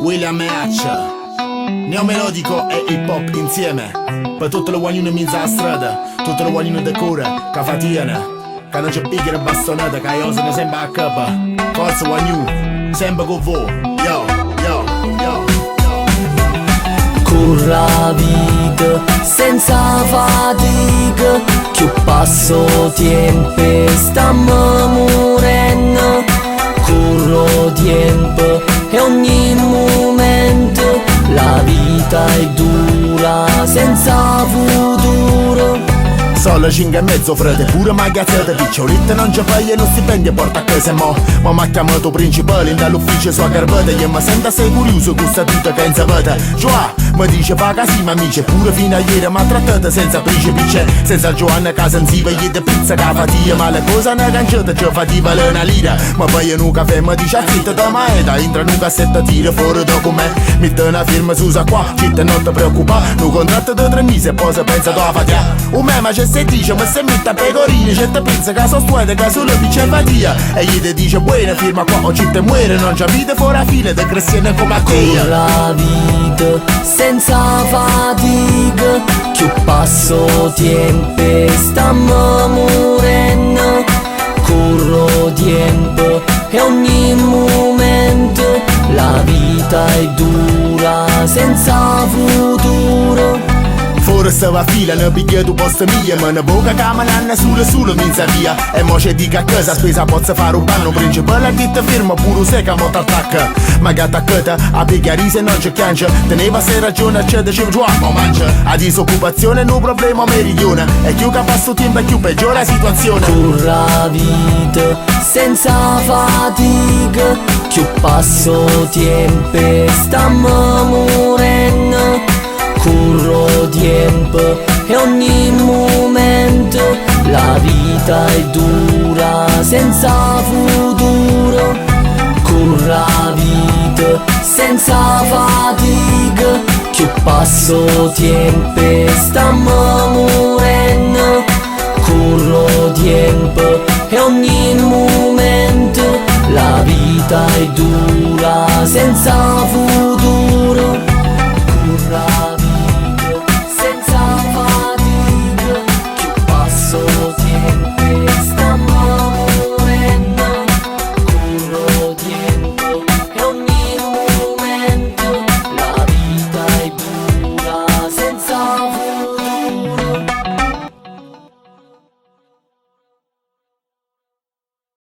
William H, neomelodico e hip hop insieme. Per tutte le guaglione in mezzo alla strada, tutte le guaglione di cura, che faticano, che non c'è picchiere e bastonate, che osano sempre a capo. Forza guaglione, sempre con voi, yo, yo, yo. Corra vita senza fatica, più passo tempo stiamo morendo. Corro tempo e ogni momento, la vita è dura senza futuro. Solo 5 e mezzo frate, pure magazzate picciolette non ci fai e non stipendio porta a casa mo. Ma m'ha chiamato principale dall'ufficio sua carpeta, e mi sento sei curioso con sta tuta che non sapete. Gioà, mi dice paga sì ma amici, pure fino a ieri m'ha trattata senza principice. Senza Giovanna Casanziva gli de pizza che fatia, ma le cose ne canciata ci fativa una lira. Ma poi in un caffè mi dice zitta da maeta, entra in un cassetto tira fuori documento. Mette una firma su usa qua, città non ti preoccupa, un contratto di 3 mesi e poi si pensa tua fatia. Un mema c'è se dice ma se mette a pecorine, c'è te pensa che sono stuede che solo dice fatia. E gli te dice buona firma qua o ci te muore, non c'è vita fuori a fine de cristiane come a te. La vita senza fatica, più passo tempo stiamo morendo. Corro tempo e ogni momento, la vita è dura senza futuro. Forse va a fila, ne piglia tu posto mia, ma ne boca che me l'hanno solo minza via. E mo c'è dica a casa spesa posso fare un panno principale a ditta firma pure se che mo t'attacca. Ma che attaccata a pigliare se non c'è chiancia, teneva se ragione c'è da cibo ma mangia. A disoccupazione no problema meridione, e più che passo tempo e più peggiora la situazione. Corra vita senza fatica, più passo tempo stiamo morendo. Corro tempo e ogni momento, la vita è dura senza futuro. Corra vita senza fatica, più passo tempo stiamo morendo. Corro tempo e ogni momento, la vita è dura senza